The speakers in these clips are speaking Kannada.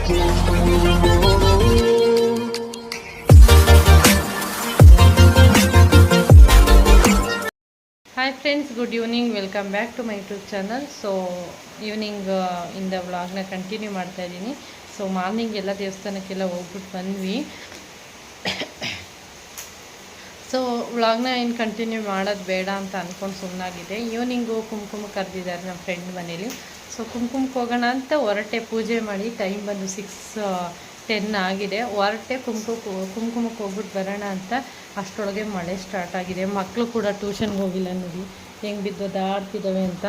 Hi friends, good evening. Welcome back to my YouTube channel. So evening ಇಂದ ವ್ಲಾಗ್ನ ಕಂಟಿನ್ಯೂ ಮಾಡ್ತಾ ಇದ್ದೀನಿ. ಸೊ ಮಾರ್ನಿಂಗ್ ಎಲ್ಲ ದೇವಸ್ಥಾನಕ್ಕೆಲ್ಲ ಹೋಗ್ಬಿಟ್ಟು ಬಂದ್ವಿ. ಸೊ ವ್ಲಾಗ್ನ ಏನು ಕಂಟಿನ್ಯೂ ಮಾಡೋದು ಬೇಡ ಅಂತ ಅಂದ್ಕೊಂಡು ಸುಮ್ಮನಾಗಿದೆ. ಈವ್ನಿಂಗು ಕುಂಕುಮ ಕರೆದಿದ್ದಾರೆ ನಮ್ಮ ಫ್ರೆಂಡ್ ಮನೇಲಿ. ಸೊ ಕುಂಕುಮಕ್ಕೆ ಹೋಗೋಣ ಅಂತ ಹೊರಟೆ. ಪೂಜೆ ಮಾಡಿ ಟೈಮ್ ಬಂದು 6:10 ಆಗಿದೆ. ಹೊರಟೆ ಕುಂಕುಮಕ್ಕೆ ಹೋಗ್ಬಿಟ್ಟು ಬರೋಣ ಅಂತ. ಅಷ್ಟರೊಳಗೆ ಮಳೆ ಸ್ಟಾರ್ಟ್ ಆಗಿದೆ. ಮಕ್ಕಳು ಕೂಡ ಟ್ಯೂಷನ್ಗೆ ಹೋಗಿಲ್ಲ ನೋಡಿ ಹೆಂಗೆ ಬಿದ್ದೋದಾಡ್ತಿದ್ದಾವೆ ಅಂತ.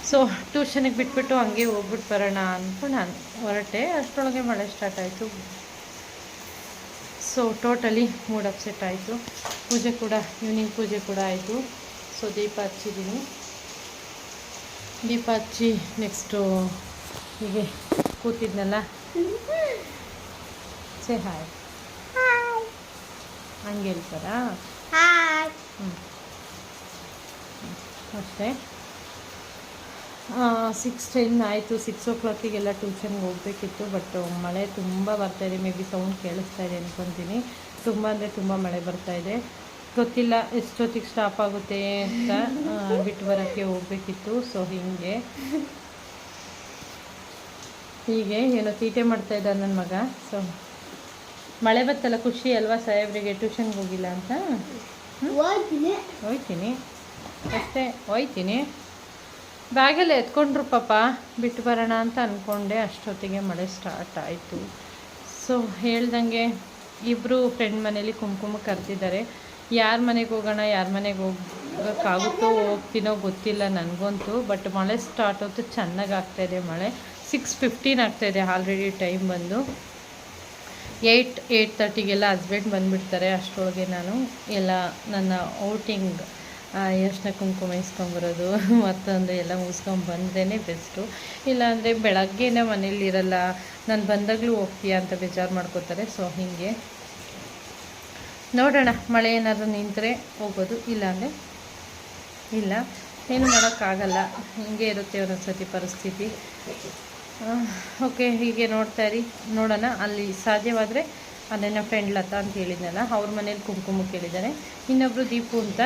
ಸೊ ಟ್ಯೂಷನಿಗೆ ಬಿಟ್ಬಿಟ್ಟು ಹಂಗೆ ಹೋಗ್ಬಿಟ್ಟು ಬರೋಣ ಅಂದ್ಕೊಂಡು ನಾನು ಹೊರಟೆ. ಅಷ್ಟರೊಳಗೆ ಮಳೆ ಸ್ಟಾರ್ಟ್ ಆಯಿತು. ಸೊ ಟೋಟಲಿ ಮೂಡ್ ಅಪ್ಸೆಟ್ ಆಯಿತು. ಪೂಜೆ ಕೂಡ ಈವ್ನಿಂಗ್ ಪೂಜೆ ಕೂಡ ಆಯಿತು. ಸೊ ದೀಪ ಹಚ್ಚಿದ್ದೀನಿ. ದೀಪ ಹಚ್ಚಿ ನೆಕ್ಸ್ಟು ಹೀಗೆ ಕೂತಿದ್ನಲ್ಲ. ಸೇ ಹಾಯ್ ಹಂಗೆ ಹೇಳ್ತಾರಾ? ಅಷ್ಟೇ. 6:10 ಆಯಿತು. 6 o'clock ಟ್ಯೂಷನ್ಗೆ ಹೋಗಬೇಕಿತ್ತು. ಬಟ್ ಮಳೆ ತುಂಬ ಬರ್ತಾಯಿದೆ. ಮೇ ಬಿ ಸೌಂಡ್ ಕೇಳಿಸ್ತಾ ಇದೆ ಅಂದ್ಕೊತೀನಿ. ತುಂಬ ಅಂದರೆ ತುಂಬ ಮಳೆ ಬರ್ತಾಯಿದೆ. ಗೊತ್ತಿಲ್ಲ ಎಷ್ಟೊತ್ತಿಗೆ ಸ್ಟಾಪ್ ಆಗುತ್ತೆ ಅಂತ. ಬಿಟ್ಟು ಬರೋಕ್ಕೆ ಹೋಗಬೇಕಿತ್ತು. ಸೊ ಹೀಗೆ ಏನೋ ತೀಟೆ ಮಾಡ್ತಾಯಿದ್ದ ನನ್ನ ಮಗ. ಸೊ ಮಳೆ ಬತ್ತಲ್ಲ, ಖುಷಿ ಅಲ್ವಾ ಸಾಹೇಬ್ರಿಗೆ ಟ್ಯೂಷನ್ಗೆ ಹೋಗಿಲ್ಲ ಅಂತ? ಹೋಯ್ತೀನಿ ಅಷ್ಟೇ, ಹೋಯ್ತೀನಿ. ಬ್ಯಾಗಲ್ಲಿ ಎತ್ಕೊಂಡ್ರು ಪಾಪ. ಬಿಟ್ಟು ಬರೋಣ ಅಂತ ಅಂದ್ಕೊಂಡೆ. ಅಷ್ಟೊತ್ತಿಗೆ ಮಳೆ ಸ್ಟಾರ್ಟ್ ಆಯಿತು. ಸೊ ಹೇಳ್ದಂಗೆ ಇಬ್ಬರು ಫ್ರೆಂಡ್ ಮನೇಲಿ ಕುಂಕುಮ ಕರೆದಿದ್ದಾರೆ. ಯಾರ ಮನೆಗೆ ಹೋಗೋಣ, ಯಾರ ಮನೆಗೆ ಹೋಗೋಕ್ಕಾಗುತ್ತೋ ಹೋಗ್ತೀನೋ ಗೊತ್ತಿಲ್ಲ ನನಗಂತೂ. ಬಟ್ ಮಳೆ ಸ್ಟಾರ್ಟ್ ಆಯಿತು. ಚೆನ್ನಾಗಿ ಆಗ್ತಾಯಿದೆ ಮಳೆ. 6:15 ಆಗ್ತಾಯಿದೆ ಆಲ್ರೆಡಿ. ಟೈಮ್ ಬಂದು 8:30 ಹಸ್ಬೆಂಡ್ ಬಂದುಬಿಡ್ತಾರೆ. ಅಷ್ಟರೊಳಗೆ ನಾನು ಎಲ್ಲ ನನ್ನ ಔಟಿಂಗ್ ಯೋಚನೆ ಕುಂಕುಮ ಇಸ್ಕೊಂಬರೋದು ಮತ್ತೊಂದು ಎಲ್ಲ ಮುಗಿಸ್ಕೊಂಡು ಬಂದ್ರೇ ಬೆಸ್ಟು. ಇಲ್ಲಾಂದರೆ ಬೆಳಗ್ಗೆನೇ ಮನೇಲಿ ಇರಲ್ಲ, ನಾನು ಬಂದಾಗಲೂ ಹೋಗ್ತೀಯಾ ಅಂತ ಬೇಜಾರು ಮಾಡ್ಕೋತಾರೆ. ಸೊ ಹೀಗೆ ನೋಡೋಣ. ಮಳೆ ಏನಾದರೂ ನಿಂತರೆ ಹೋಗೋದು, ಇಲ್ಲಾಂದರೆ ಇಲ್ಲ. ಏನು ಮಾಡೋಕ್ಕಾಗಲ್ಲ, ಹಿಂಗೆ ಇರುತ್ತೆ ಒಂದೊಂದು ಸತಿ ಪರಿಸ್ಥಿತಿ. ಓಕೆ, ಹೀಗೆ ನೋಡೋಣ. ಅಲ್ಲಿ ಸಾಧ್ಯವಾದರೆ ಅದೇನ ಫ್ರೆಂಡ್ ಲತಾ ಅಂತ ಹೇಳಿದ್ನಲ್ಲ, ಅವ್ರ ಮನೇಲಿ ಕುಂಕುಮ ಕೇಳಿದ್ದಾರೆ. ಇನ್ನೊಬ್ಬರು ದೀಪು ಅಂತ,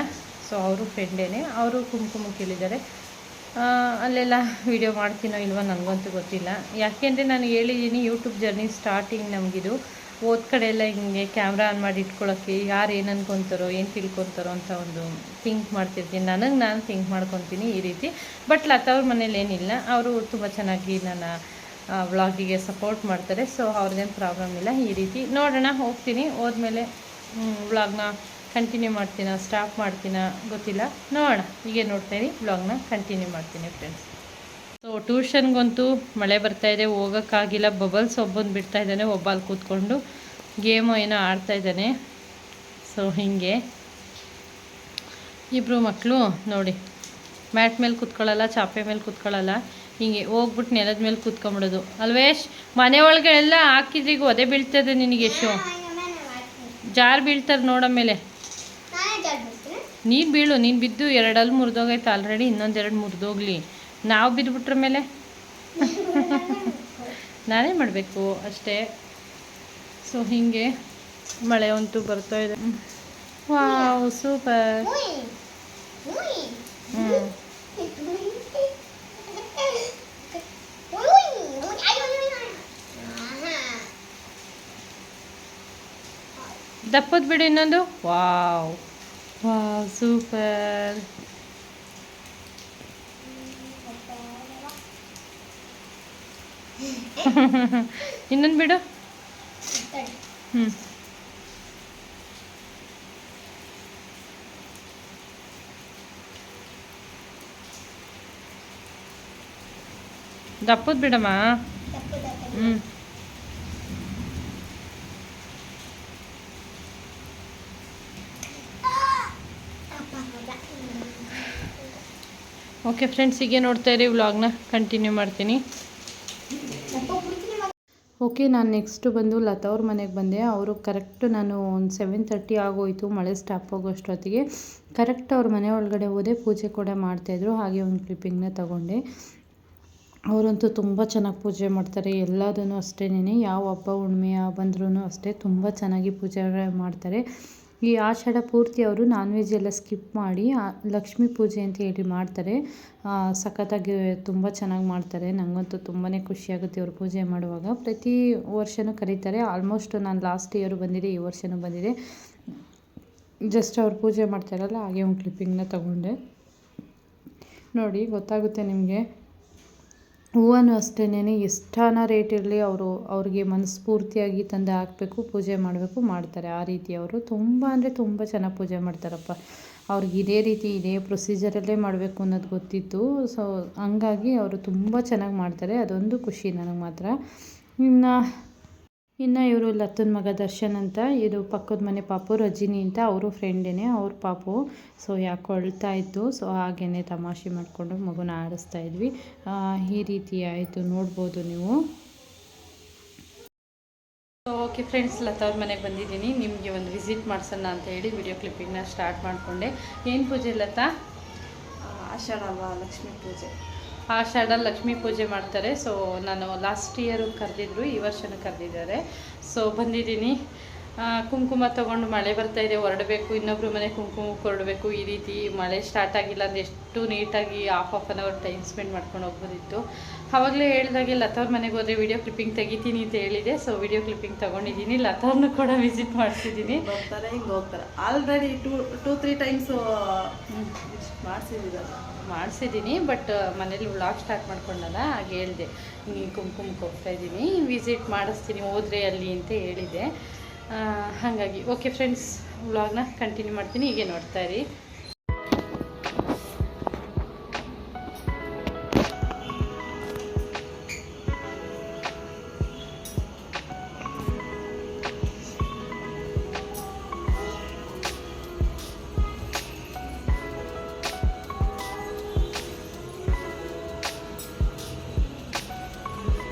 ಸೊ ಅವರು ಫ್ರೆಂಡೇನೆ, ಅವರು ಕುಂಕುಮ ಕೇಳಿದ್ದಾರೆ. ಅಲ್ಲೆಲ್ಲ ವೀಡಿಯೋ ಮಾಡ್ತೀನೋ ಇಲ್ವೋ ನನಗಂತೂ ಗೊತ್ತಿಲ್ಲ. ಯಾಕೆಂದರೆ ನಾನು ಹೇಳಿದ್ದೀನಿ, ಯೂಟ್ಯೂಬ್ ಜರ್ನಿ ಸ್ಟಾರ್ಟಿಂಗ್ ನಮಗಿದು. ಹೋದ ಕಡೆ ಎಲ್ಲ ಹಿಂಗೆ ಕ್ಯಾಮ್ರಾ ಆನ್ ಮಾಡಿ ಇಟ್ಕೊಳ್ಳೋಕ್ಕೆ ಯಾರು ಏನು ಅನ್ಕೊತಾರೋ, ಏನು ತಿಳ್ಕೊತಾರೋ ಅಂತ ಒಂದು ಥಿಂಕ್ ಮಾಡ್ತಿರ್ತೀನಿ. ನಾನು ಥಿಂಕ್ ಮಾಡ್ಕೊತೀನಿ ಈ ರೀತಿ. ಬಟ್ ಲತಾ ಅವ್ರ ಮನೇಲಿ ಏನಿಲ್ಲ, ಅವರು ತುಂಬ ಚೆನ್ನಾಗಿ ನನ್ನ ವ್ಲಾಗಿಗೆ ಸಪೋರ್ಟ್ ಮಾಡ್ತಾರೆ. ಸೊ ಅವ್ರದ್ದೇನು ಪ್ರಾಬ್ಲಮ್ ಇಲ್ಲ. ಈ ರೀತಿ ನೋಡೋಣ. ಹೋಗ್ತೀನಿ, ಹೋದ್ಮೇಲೆ ವ್ಲಾಗ್ನ ಕಂಟಿನ್ಯೂ ಮಾಡ್ತೀನ, ಸ್ಟಾಪ್ ಮಾಡ್ತೀನ ಗೊತ್ತಿಲ್ಲ, ನೋಡೋಣ. ಹೀಗೆ ನೋಡ್ತಾಯಿರಿ, ವ್ಲಾಗ್ನ ಕಂಟಿನ್ಯೂ ಮಾಡ್ತೀನಿ ಫ್ರೆಂಡ್ಸ್. ಸೊ ಟ್ಯೂಷನ್ಗಂತೂ ಮಳೆ ಬರ್ತಾಯಿದೆ, ಹೋಗೋಕ್ಕಾಗಿಲ್ಲ. ಬಬಲ್ಸ್ ಒಬ್ಬಂದು ಬಿಡ್ತಾಯಿದ್ದಾನೆ, ಒಬ್ಬ ಅಲ್ಲಿ ಕೂತ್ಕೊಂಡು ಗೇಮು ಏನೋ ಆಡ್ತಾಯಿದ್ದಾನೆ. ಸೊ ಹೀಗೆ ಇಬ್ಬರು ಮಕ್ಕಳು ನೋಡಿ, ಮ್ಯಾಟ್ ಮೇಲೆ ಕೂತ್ಕೊಳ್ಳಲ್ಲ, ಚಾಪೆ ಮೇಲೆ ಕೂತ್ಕೊಳ್ಳಲ್ಲ, ಹಿಂಗೆ ಹೋಗ್ಬಿಟ್ಟು ನೆಲದ ಮೇಲೆ ಕೂತ್ಕೊಂಬಿಡೋದು. ಅಲ್ವೇಶ್, ಮನೆ ಒಳಗೆ ಎಲ್ಲ ಹಾಕಿದ್ರೀಗ ಒದೆ ಬೀಳ್ತದೆ ನಿನಗೆ. ಎಷ್ಟು ಜಾರು ಬೀಳ್ತಾರೆ ನೋಡಮೇಲೆ. ನೀನು ಬೀಳು, ನೀನು ಬಿದ್ದು 2 ಹಲ್ಲು ಮುರಿದೋಗೈತೆ ಆಲ್ರೆಡಿ, ಇನ್ನೊಂದು 2 ಮುರಿದೋಗ್ಲಿ. ನಾವು ಬಿದ್ದುಬಿಟ್ರ ಮೇಲೆ ನಾನೇ ಮಾಡಬೇಕು ಅಷ್ಟೇ. ಸೊ ಹೀಗೆ ಮಳೆ ಅಂತೂ ಬರ್ತಾಯಿದೆ. Wow, super. ದಪ್ಪದು ಬಿಡು ಇನ್ನೊಂದು. Wow wow, super. ಇನ್ನೊಂದು ಬಿಡು. ದಪ್ಪದು ಬಿಡಮ್ಮ. ಓಕೆ ಫ್ರೆಂಡ್ಸ್, ಹೀಗೆ ನೋಡ್ತಾಯಿರಿ, ವ್ಲಾಗ್ನ ಕಂಟಿನ್ಯೂ ಮಾಡ್ತೀನಿ. ಓಕೆ, ನಾನು ನೆಕ್ಸ್ಟು ಬಂದು ಲತಾ ಅವ್ರ ಮನೆಗೆ ಬಂದೆ. ಅವರು ಕರೆಕ್ಟ್ ನಾನು ಒಂದು 7:30 ಆಗೋಯಿತು ಮಳೆ ಸ್ಟಾಪ್ ಆಗೋಷ್ಟೊತ್ತಿಗೆ. ಕರೆಕ್ಟ್ ಅವ್ರ ಮನೆ ಒಳಗಡೆ ಹೋದೆ. ಪೂಜೆ ಕೂಡ ಮಾಡ್ತಾಯಿದ್ರು. ಹಾಗೆ ಒಂದು ಕ್ಲಿಪ್ಪಿಂಗ್ನ ತಗೊಂಡೆ. ಅವರಂತೂ ತುಂಬ ಚೆನ್ನಾಗಿ ಪೂಜೆ ಮಾಡ್ತಾರೆ. ಎಲ್ಲದೂ ಅಷ್ಟೇನೆ, ಯಾವ ಹಬ್ಬ ಹುಣ್ಣಿಮೆ ಬಂದ್ರೂ ಅಷ್ಟೇ ತುಂಬ ಚೆನ್ನಾಗಿ ಪೂಜೆ ಮಾಡ್ತಾರೆ. ಈ ಆಷಾಢ ಪೂರ್ತಿ ಅವರು ನಾನ್ ವೆಜ್ ಎಲ್ಲ ಸ್ಕಿಪ್ ಮಾಡಿ ಲಕ್ಷ್ಮೀ ಪೂಜೆ ಅಂತ ಹೇಳಿ ಮಾಡ್ತಾರೆ. ಸಖತ್ತಾಗಿ ತುಂಬ ಚೆನ್ನಾಗಿ ಮಾಡ್ತಾರೆ. ನನಗಂತೂ ತುಂಬಾ ಖುಷಿಯಾಗುತ್ತೆ ಅವ್ರು ಪೂಜೆ ಮಾಡುವಾಗ. ಪ್ರತಿ ವರ್ಷವೂ ಕರೀತಾರೆ. ಆಲ್ಮೋಸ್ಟ್ ನಾನು ಲಾಸ್ಟ್ ಇಯರು ಬಂದಿದೆ, ಈ ವರ್ಷವೂ ಬಂದಿದೆ. ಜಸ್ಟ್ ಅವ್ರು ಪೂಜೆ ಮಾಡ್ತಾರಲ್ಲ ಹಾಗೆ ಒಂದು ಕ್ಲಿಪ್ಪಿಂಗ್ನ ತಗೊಂಡೆ. ನೋಡಿ ಗೊತ್ತಾಗುತ್ತೆ ನಿಮಗೆ. ಹೂವನು ಅಷ್ಟೇನೆ, ಎಷ್ಟಾನ ರೇಟ್ ಇರಲಿ ಅವ್ರಿಗೆ ಮನಸ್ಫೂರ್ತಿಯಾಗಿ ತಂದು ಹಾಕಬೇಕು, ಪೂಜೆ ಮಾಡಬೇಕು, ಮಾಡ್ತಾರೆ. ಆ ರೀತಿ ಅವರು ತುಂಬ ಅಂದರೆ ತುಂಬ ಚೆನ್ನಾಗಿ ಪೂಜೆ ಮಾಡ್ತಾರಪ್ಪ. ಅವ್ರಿಗೆ ಇದೇ ರೀತಿ ಇದೇ ಪ್ರೊಸೀಜರಲ್ಲೇ ಮಾಡಬೇಕು ಅನ್ನೋದು ಗೊತ್ತಿತ್ತು. ಸೊ ಹಂಗಾಗಿ ಅವರು ತುಂಬ ಚೆನ್ನಾಗಿ ಮಾಡ್ತಾರೆ. ಅದೊಂದು ಖುಷಿ ನನಗೆ ಮಾತ್ರ. ಇನ್ನು ಇವರು ಲತನ್ ಮಗ ದರ್ಶನ್ ಅಂತ, ಇದು ಪಕ್ಕದ ಮನೆ ಪಾಪು ರಜಿನಿ ಅಂತ, ಅವರು ಫ್ರೆಂಡೇನೆ, ಅವ್ರ ಪಾಪು. ಸೊ ಯಾಕೋ ಅಳ್ತಾ ಇತ್ತು. ಸೊ ಹಾಗೇ ತಮಾಷೆ ಮಾಡಿಕೊಂಡು ಮಗುನ ಆಡಿಸ್ತಾ ಇದ್ವಿ. ಈ ರೀತಿ ಆಯಿತು, ನೋಡ್ಬೋದು ನೀವು. ಓಕೆ ಫ್ರೆಂಡ್ಸ್, ಲತಾ ಅವ್ರ ಮನೆಗೆ ಬಂದಿದ್ದೀನಿ. ನಿಮಗೆ ಒಂದು ವಿಸಿಟ್ ಮಾಡ್ಸೋಣ ಅಂತ ಹೇಳಿ ವಿಡಿಯೋ ಕ್ಲಿಪ್ಪಿಂಗ್ನ ಸ್ಟಾರ್ಟ್ ಮಾಡಿಕೊಂಡೆ. ಏನು ಪೂಜೆ ಲತಾ? ಆಷಾಢ ಅಲ್ವಾ, ಲಕ್ಷ್ಮೀ ಪೂಜೆ. ಆಷಾಢ ಲಕ್ಷ್ಮೀ ಪೂಜೆ ಮಾಡ್ತಾರೆ. ಸೊ ನಾನು ಲಾಸ್ಟ್ ಇಯರು ಕರೆದಿದ್ರು, ಈ ವರ್ಷನೂ ಕರೆದಿದ್ದಾರೆ. ಸೊ ಬಂದಿದ್ದೀನಿ. ಕುಂಕುಮ ತೊಗೊಂಡು ಮಳೆ ಬರ್ತಾಯಿದೆ, ಹೊರಡಬೇಕು, ಇನ್ನೊಬ್ರು ಮನೆ ಕುಂಕುಮ ಹೊರಡಬೇಕು. ಈ ರೀತಿ ಮಳೆ ಸ್ಟಾರ್ಟ್ ಆಗಿಲ್ಲ ಅಂದರೆ ಎಷ್ಟು ನೀಟಾಗಿ half an hour time spend ಮಾಡ್ಕೊಂಡು ಹೋಗ್ಬೋದಿತ್ತು. ಆವಾಗಲೇ ಹೇಳಿದಾಗೆ ಲತಾವ್ರ ಮನೆಗೆ ಹೋದರೆ ವಿಡಿಯೋ ಕ್ಲಿಪ್ಪಿಂಗ್ ತೆಗಿತೀನಿ ಅಂತ ಹೇಳಿದೆ. ಸೊ ವಿಡಿಯೋ ಕ್ಲಿಪ್ಪಿಂಗ್ ತೊಗೊಂಡಿದ್ದೀನಿ. ಲತಾವ್ರನ್ನೂ ಕೂಡ ವಿಸಿಟ್ ಮಾಡಿಸಿದ್ದೀನಿ. ಬರ್ತಾರೆ, ಹಿಂಗೆ ಹೋಗ್ತಾರೆ. ಆಲ್ರೆಡಿ 2-3 ಟೈಮ್ಸ್ ಮಾಡಿಸಿದ್ದೀನಿ. ಬಟ್ ಮನೇಲಿ ವ್ಲಾಗ್ ಸ್ಟಾರ್ಟ್ ಮಾಡ್ಕೊಂಡಲ್ಲ, ಹಾಗೆ ಹೇಳಿದೆ ಹಿಂಗೆ ಕುಂಕುಮಕ್ಕೆ ಹೋಗ್ತಾಯಿದ್ದೀನಿ, ವಿಸಿಟ್ ಮಾಡಿಸ್ತೀನಿ ಹೋದರೆ ಅಲ್ಲಿ ಅಂತ ಹೇಳಿದೆ. ಹಾಗಾಗಿ ಓಕೆ ಫ್ರೆಂಡ್ಸ್, ವ್ಲಾಗ್ನ ಕಂಟಿನ್ಯೂ ಮಾಡ್ತೀನಿ, ಹೀಗೆ ನೋಡ್ತಾಯಿರಿ.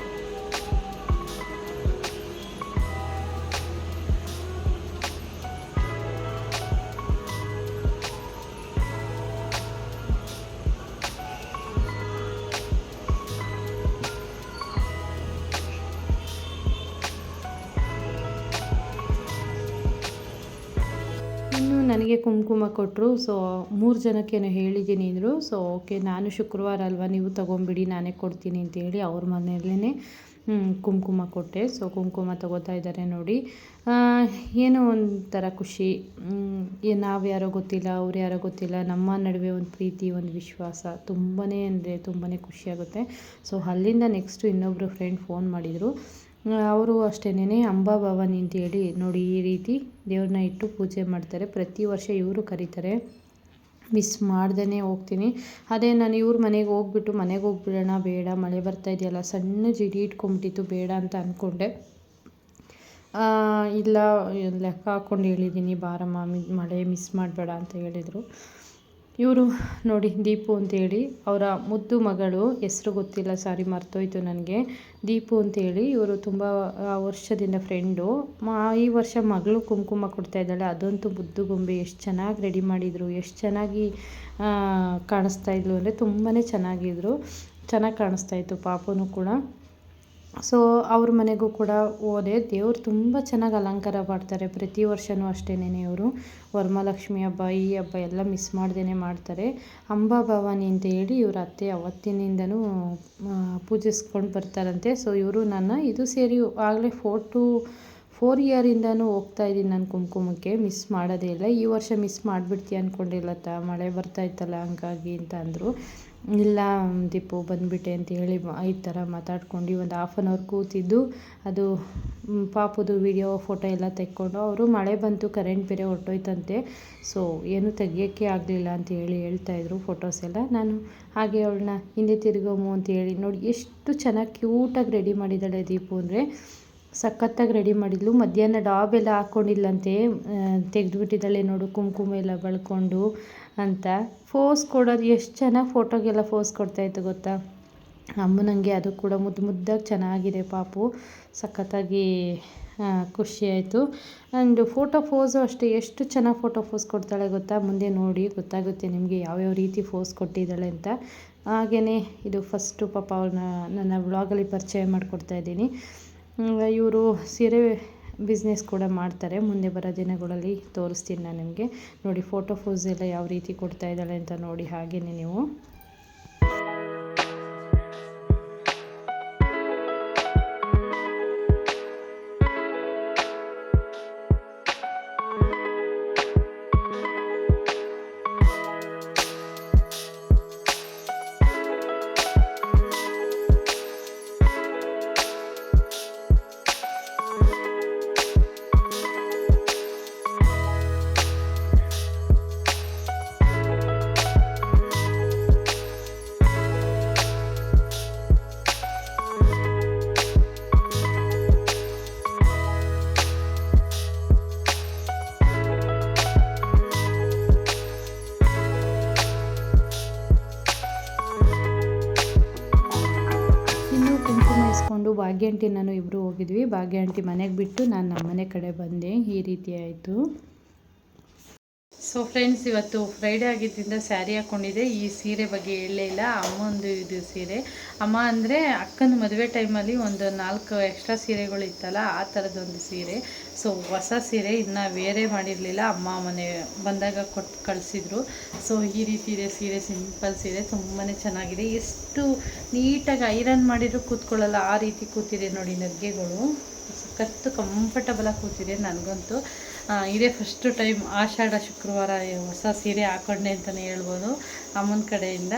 ನನಗೆ ಕುಂಕುಮ ಕೊಟ್ಟರು. ಸೊ 3 ಜನಕ್ಕೇನೋ ಹೇಳಿದ್ದೀನಿ ಅಂದರು. ಸೊ ಓಕೆ, ನಾನು ಶುಕ್ರವಾರ ಅಲ್ವಾ, ನೀವು ತೊಗೊಂಬಿಡಿ, ನಾನೇ ಕೊಡ್ತೀನಿ ಅಂತೇಳಿ ಅವ್ರ ಮನೆಯಲ್ಲೇ ಕುಂಕುಮ ಕೊಟ್ಟೆ. ಸೊ ಕುಂಕುಮ ತೊಗೋತಾ ಇದ್ದಾರೆ ನೋಡಿ. ಏನೋ ಒಂಥರ ಖುಷಿ. ನಾವು ಯಾರೋ ಗೊತ್ತಿಲ್ಲ, ಅವ್ರು ಯಾರೋ ಗೊತ್ತಿಲ್ಲ, ನಮ್ಮ ನಡುವೆ ಒಂದು ಪ್ರೀತಿ, ಒಂದು ವಿಶ್ವಾಸ ತುಂಬಾ ಅಂದರೆ ತುಂಬಾ ಖುಷಿಯಾಗುತ್ತೆ. ಸೊ ಅಲ್ಲಿಂದ ನೆಕ್ಸ್ಟು ಇನ್ನೊಬ್ಬರು ಫ್ರೆಂಡ್ ಫೋನ್ ಮಾಡಿದರು. ಅವರು ಅಷ್ಟೇನೆ ಅಂಬಾಭವಾನಿ ಅಂತೇಳಿ ನೋಡಿ, ಈ ರೀತಿ ದೇವ್ರನ್ನ ಇಟ್ಟು ಪೂಜೆ ಮಾಡ್ತಾರೆ. ಪ್ರತಿ ವರ್ಷ ಇವರು ಕರೀತಾರೆ, ಮಿಸ್ ಮಾಡ್ದೇ ಹೋಗ್ತೀನಿ. ಅದೇ ನಾನು ಇವ್ರ ಮನೆಗೆ ಹೋಗ್ಬಿಡೋಣ, ಬೇಡ ಮಳೆ ಬರ್ತಾ ಇದೆಯಲ್ಲ, ಸಣ್ಣ ಜಿಡಿ ಇಟ್ಕೊಂಬಿಟ್ಟಿತ್ತು, ಬೇಡ ಅಂತ ಅಂದ್ಕೊಂಡೆ. ಇಲ್ಲ ಲೆಕ್ಕ ಹಾಕ್ಕೊಂಡು ಹೇಳಿದ್ದೀನಿ, ಬಾರಮ್ಮ ಮಳೆ ಮಿಸ್ ಮಾಡಬೇಡ ಅಂತ ಹೇಳಿದರು. ಇವರು ನೋಡಿ ದೀಪು ಅಂತೇಳಿ, ಅವರ ಮುದ್ದು ಮಗಳು ಹೆಸರು ಗೊತ್ತಿಲ್ಲ, ಸಾರಿ ಮರ್ತೋಯ್ತು ನನಗೆ. ದೀಪು ಅಂತೇಳಿ ಇವರು ತುಂಬ ವರ್ಷದಿಂದ ಫ್ರೆಂಡು. ಈ ವರ್ಷ ಮಗಳು ಕುಂಕುಮ ಕೊಡ್ತಾ ಇದ್ದಾಳೆ. ಅದಂತೂ ಮುದ್ದು ಗೊಂಬೆ, ಎಷ್ಟು ಚೆನ್ನಾಗಿ ರೆಡಿ ಮಾಡಿದರು, ಎಷ್ಟು ಚೆನ್ನಾಗಿ ಕಾಣಿಸ್ತಾ ಇದ್ಲು ಅಂದರೆ ತುಂಬಾ ಚೆನ್ನಾಗಿ ಕಾಣಿಸ್ತಾ ಇತ್ತು ಪಾಪನೂ ಕೂಡ. ಸೊ ಅವ್ರ ಮನೆಗೂ ಕೂಡ ಹೋದೆ. ದೇವ್ರು ತುಂಬ ಚೆನ್ನಾಗಿ ಅಲಂಕಾರ ಮಾಡ್ತಾರೆ. ಪ್ರತಿ ವರ್ಷವೂ ಅಷ್ಟೇನೆ ಇವರು ವರಮಹಾಲಕ್ಷ್ಮಿ ಹಬ್ಬ, ಈ ಹಬ್ಬ ಎಲ್ಲ ಮಿಸ್ ಮಾಡ್ದೇ ಮಾಡ್ತಾರೆ. ಅಂಬಾಭವಾನಿ ಅಂತ ಹೇಳಿ ಇವ್ರ ಅತ್ತೆ ಅವತ್ತಿನಿಂದನೂ ಪೂಜಿಸ್ಕೊಂಡು ಬರ್ತಾರಂತೆ. ಸೊ ಇವರು ಇದು ಸೇರಿ ಆಗಲೇ 4 ಇಯರಿಂದನೂ ಹೋಗ್ತಾಯಿದ್ದೀನಿ ನಾನು ಕುಂಕುಮಕ್ಕೆ, ಮಿಸ್ ಮಾಡೋದೇ ಇಲ್ಲ. ಈ ವರ್ಷ ಮಿಸ್ ಮಾಡಿಬಿಡ್ತೀಯ ಅಂದ್ಕೊಂಡಿಲ್ಲ, ಮಳೆ ಬರ್ತಾಯಿತ್ತಲ್ಲ ಹಂಗಾಗಿ ಅಂತ ಅಂದರು. ಇಲ್ಲ ದೀಪು ಬಂದುಬಿಟ್ಟೆ ಅಂತ ಹೇಳಿ ಈ ಥರ ಮಾತಾಡ್ಕೊಂಡು ಒಂದು ಹಾಫ್ ಆನ್ ಅವರ್ ಕೂತಿದ್ದು, ಅದು ಪಾಪುದು ವಿಡಿಯೋ ಫೋಟೋ ಎಲ್ಲ ತೆಕ್ಕೊಂಡು, ಅವರು ಮಳೆ ಬಂತು, ಕರೆಂಟ್ ಬೇರೆ ಹೊರಟೋಯ್ತಂತೆ. ಸೊ ಏನು ತೆಗಿಯೋಕ್ಕೆ ಆಗಲಿಲ್ಲ ಅಂತ ಹೇಳ್ತಾಯಿದ್ರು ಫೋಟೋಸ್ ಎಲ್ಲ. ನಾನು ಹಾಗೆ ಅವಳನ್ನ ಹಿಂದೆ ತಿರುಗೋಮು ಅಂತ ಹೇಳಿ ನೋಡಿ, ಎಷ್ಟು ಚೆನ್ನಾಗಿ ಕ್ಯೂಟಾಗಿ ರೆಡಿ ಮಾಡಿದ್ದಾಳೆ ದೀಪು ಅಂದರೆ, ಸಖತ್ತಾಗಿ ರೆಡಿ ಮಾಡಿದ್ಲು. ಮಧ್ಯಾಹ್ನ ಡಾಬ್ ಎಲ್ಲ ಹಾಕ್ಕೊಂಡಿಲ್ಲಂತೆ, ತೆಗೆದುಬಿಟ್ಟಿದ್ದಾಳೆ ನೋಡು ಕುಂಕುಮ ಎಲ್ಲ ಬಳ್ಕೊಂಡು ಅಂತ. ಫೋಸ್ ಕೊಡೋದು ಎಷ್ಟು ಚೆನ್ನಾಗಿ ಫೋಟೋಗೆಲ್ಲ ಫೋಸ್ ಕೊಡ್ತಾಯಿತ್ತು ಗೊತ್ತಾ ಅಮ್ಮನಂಗೆ. ಅದು ಕೂಡ ಮುದ್ದಾಗಿ ಚೆನ್ನಾಗಿದೆ ಪಾಪು, ಸಖತ್ತಾಗಿ ಖುಷಿಯಾಯಿತು. ಆ್ಯಂಡ್ ಫೋಸು ಅಷ್ಟೇ, ಎಷ್ಟು ಚೆನ್ನಾಗಿ ಫೋಸ್ ಕೊಡ್ತಾಳೆ ಗೊತ್ತಾ. ಮುಂದೆ ನೋಡಿ ಗೊತ್ತಾಗುತ್ತೆ ನಿಮಗೆ ಯಾವ್ಯಾವ ರೀತಿ ಫೋಸ್ ಕೊಟ್ಟಿದ್ದಾಳೆ ಅಂತ. ಹಾಗೆಯೇ ಇದು ಫಸ್ಟು ಪಾಪ ಅವ್ರನ್ನ ನನ್ನ ವ್ಲಾಗಲ್ಲಿ ಪರಿಚಯ ಮಾಡಿಕೊಡ್ತಾ ಇದ್ದೀನಿ. ಇವರು ಸೀರೆ ಬಿಸ್ನೆಸ್ ಕೂಡ ಮಾಡ್ತಾರೆ. ಮುಂದೆ ಬರೋ ದಿನಗಳಲ್ಲಿ ತೋರಿಸ್ತೀನಿ ನಾನು ನಿಮಗೆ. ನೋಡಿ ಫೋಟೋಸ್ ಎಲ್ಲ ಯಾವ ರೀತಿ ಕೊಡ್ತಾ ಇದ್ದಾಳೆ ಅಂತ ನೋಡಿ. ಹಾಗೆಯೇ ನೀವು ಭಾಗ್ಯ ಆಂಟಿ ನಾನು ಇಬ್ಬರು ಹೋಗಿದ್ವಿ. ಭಾಗ್ಯ ಆಂಟಿ ಮನೆಗೆ ಬಿಟ್ಟು ನಾನು ನಮ್ಮ ಮನೆ ಕಡೆ ಬಂದೆ. ಈ ರೀತಿ ಆಯಿತು. ಸೊ ಫ್ರೆಂಡ್ಸ್, ಇವತ್ತು ಫ್ರೈಡೇ ಆಗಿದ್ದರಿಂದ ಸ್ಯಾರಿ ಹಾಕ್ಕೊಂಡಿದ್ದೆ. ಈ ಸೀರೆ ಬಗ್ಗೆ ಹೇಳಲೇ ಇಲ್ಲ. ಅಮ್ಮಂದು ಇದು ಸೀರೆ. ಅಮ್ಮ ಅಂದರೆ ಅಕ್ಕನ ಮದುವೆ ಟೈಮಲ್ಲಿ ಒಂದು 4 ಎಕ್ಸ್ಟ್ರಾ ಸೀರೆಗಳು ಇತ್ತಲ್ಲ, ಆ ಥರದೊಂದು ಸೀರೆ. ಸೊ ಹೊಸ ಸೀರೆ ಇನ್ನೂ ಬೇರೆ ಮಾಡಿರಲಿಲ್ಲ. ಅಮ್ಮ ಮನೆ ಬಂದಾಗ ಕೊಟ್ಟು ಕಳಿಸಿದ್ರು. ಸೊ ಈ ರೀತಿ ಇದೆ ಸೀರೆ, ಸಿಂಪಲ್ ಸೀರೆ, ತುಂಬಾ ಚೆನ್ನಾಗಿದೆ. ಎಷ್ಟು ನೀಟಾಗಿ ಐರನ್ ಮಾಡಿದ್ರು ಕೂತ್ಕೊಳ್ಳಲ್ಲ, ಆ ರೀತಿ ಕೂತಿದೆ ನೋಡಿ. ನಗ್ಗೆಗಳು ಸಖತ್ತು ಕಂಫರ್ಟಬಲಾಗಿ ಕೂತಿದೆ. ನನಗಂತೂ ಇದೇ ಫಸ್ಟು ಟೈಮ್ ಆಷಾಢ ಶುಕ್ರವಾರ ಹೊಸ ಸೀರೆ ಹಾಕೊಂಡೆ ಅಂತಲೇ ಹೇಳ್ಬೋದು ಅಮ್ಮನ ಕಡೆಯಿಂದ.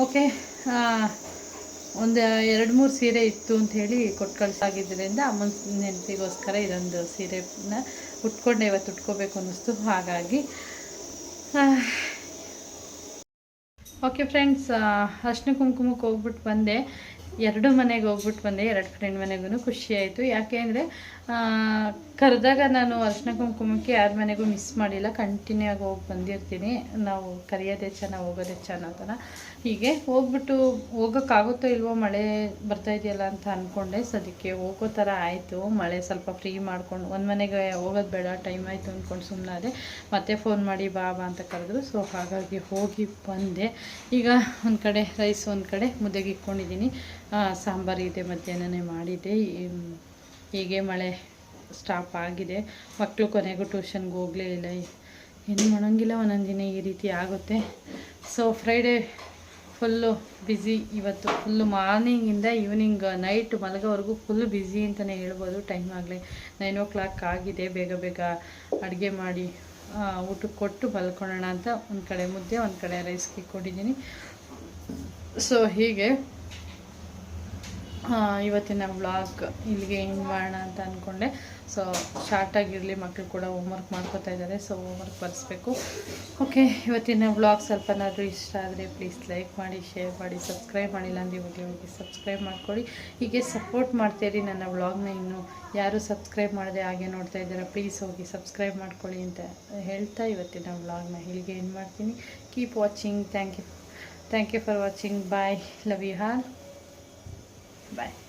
ಓಕೆ, ಒಂದು 2-3 ಸೀರೆ ಇತ್ತು ಅಂಥೇಳಿ ಕೊಟ್ಟು ಕಳ್ಸಾಗಿದ್ದರಿಂದ ಅಮ್ಮನ ನೆನಪಿಗೋಸ್ಕರ ಇದೊಂದು ಸೀರೆನ ಉಟ್ಕೊಂಡೆ. ಇವತ್ತು ಉಟ್ಕೋಬೇಕು ಅನ್ನಿಸ್ತು, ಹಾಗಾಗಿ. ಓಕೆ ಫ್ರೆಂಡ್ಸ್, ಅರ್ಶಿನ ಕುಂಕುಮಕ್ಕೆ ಹೋಗ್ಬಿಟ್ಟು ಬಂದೆ. 2 ಮನೆಗೆ ಹೋಗ್ಬಿಟ್ಟು ಬಂದೆ. 2 ಫ್ರೆಂಡ್ ಮನೆಗೂ ಖುಷಿ ಆಯಿತು. ಯಾಕೆ ಅಂದರೆ ಕರೆದಾಗ ನಾನು ಅರ್ಶಿನ ಕುಂಕುಮಕ್ಕೆ ಯಾರ ಮನೆಗೂ ಮಿಸ್ ಮಾಡಿಲ್ಲ. ಕಂಟಿನ್ಯೂ ಆಗಿ ಹೋಗಿ ಬಂದಿರ್ತೀನಿ. ನಾವು ಕರೆಯೋದೇ ಚೆನ್ನಾಗಿ, ಹೋಗೋದೇ ಚೆನ್ನಾಗಿ ಥರ. ಹೀಗೆ ಹೋಗ್ಬಿಟ್ಟು ಹೋಗೋಕ್ಕಾಗುತ್ತೋ ಇಲ್ವೋ, ಮಳೆ ಬರ್ತಾಯಿದೆಯಲ್ಲ ಅಂತ ಅಂದ್ಕೊಂಡೆ. ಸದ್ಯಕ್ಕೆ ಹೋಗೋ ಥರ ಆಯಿತು. ಮಳೆ ಸ್ವಲ್ಪ ಫ್ರೀ ಮಾಡ್ಕೊಂಡು ಒಂದು ಮನೆಗೆ ಹೋಗೋದು ಬೇಡ, ಟೈಮ್ ಆಯಿತು ಅಂದ್ಕೊಂಡು ಸುಮ್ಮನಾದೆ. ಮತ್ತೆ ಫೋನ್ ಮಾಡಿ ಬಾ ಅಂತ ಕರೆದ್ರು. ಸೊ ಹಾಗಾಗಿ ಹೋಗಿ ಬಂದೆ. ಈಗ ಒಂದು ಕಡೆ ರೈಸ್, ಒಂದು ಕಡೆ ಮುದ್ದೆಗೆ ಇಟ್ಕೊಂಡಿದ್ದೀನಿ. ಸಾಂಬಾರು ಇದೆ, ಮಧ್ಯಾಹ್ನನೇ ಮಾಡಿದ್ದೆ. ಹೀಗೆ ಮಳೆ ಸ್ಟಾಪ್ ಆಗಿದೆ. ಮಕ್ಕಳು ಕೊನೆಗೂ ಟ್ಯೂಷನ್ಗೆ ಹೋಗಲೇ ಇಲ್ಲ. ಏನು ಮಾಡೋಂಗಿಲ್ಲ, ಒಂದೊಂದು ದಿನ ಈ ರೀತಿ ಆಗುತ್ತೆ. ಸೊ ಫ್ರೈಡೇ ಫುಲ್ಲು ಬ್ಯುಸಿ ಇವತ್ತು. ಫುಲ್ಲು ಮಾರ್ನಿಂಗಿಂದ ಈವ್ನಿಂಗ್ ನೈಟ್ ಮಲಗೋವರೆಗೂ ಫುಲ್ಲು ಬ್ಯುಸಿ ಅಂತಲೇ ಹೇಳ್ಬೋದು. ಟೈಮ್ ಆಗಲೇ 9 o'clock ಆಗಿದೆ. ಬೇಗ ಬೇಗ ಅಡುಗೆ ಮಾಡಿ ಊಟಕ್ಕೆ ಕೊಟ್ಟು ಮಲ್ಕೊಳ್ಳೋಣ ಅಂತ ಒಂದು ಕಡೆ ಮುದ್ದೆ, ಒಂದು ಕಡೆ ರೈಸ್ಗೆ ಇಟ್ಕೊಂಡಿದ್ದೀನಿ. ಸೊ ಹೀಗೆ ಇವತ್ತಿನ ವ್ಲಾಗ್ ಇಲ್ಲಿಗೆ ಎಂಡ್ ಮಾಡೋಣ ಅಂತ ಅಂದ್ಕೊಂಡೆ. ಸೊ ಶಾರ್ಟಾಗಿರಲಿ, ಮಕ್ಕಳು ಕೂಡ ಹೋಮ್ವರ್ಕ್ ಮಾಡ್ಕೋತಾ ಇದ್ದಾರೆ. ಸೊ ಹೋಮ್ವರ್ಕ್ ಬರೆಸ್ಬೇಕು. ಓಕೆ, ಇವತ್ತಿನ ವ್ಲಾಗ್ ಸ್ವಲ್ಪನಾದರೂ ಇಷ್ಟ ಆದರೆ ಪ್ಲೀಸ್ ಲೈಕ್ ಮಾಡಿ, ಶೇರ್ ಮಾಡಿ, ಸಬ್ಸ್ಕ್ರೈಬ್ ಮಾಡಿಲ್ಲ ಅಂದರೆ ಹೋಗಿ ಸಬ್ಸ್ಕ್ರೈಬ್ ಮಾಡ್ಕೊಳ್ಳಿ. ಹೀಗೆ ಸಪೋರ್ಟ್ ಮಾಡ್ತೀರಿ ನನ್ನ ವ್ಲಾಗ್ನ. ಇನ್ನೂ ಯಾರು ಸಬ್ಸ್ಕ್ರೈಬ್ ಮಾಡದೆ ಹಾಗೆ ನೋಡ್ತಾ ಇದ್ದಾರೆ, ಪ್ಲೀಸ್ ಹೋಗಿ ಸಬ್ಸ್ಕ್ರೈಬ್ ಮಾಡ್ಕೊಳ್ಳಿ ಅಂತ ಹೇಳ್ತಾ ಇವತ್ತಿನ ವ್ಲಾಗ್ನ ಇಲ್ಲಿಗೆ ಎಂಡ್ ಮಾಡ್ತೀನಿ. Keep watching. Thank you for watching. Bye. Love you all. Bye.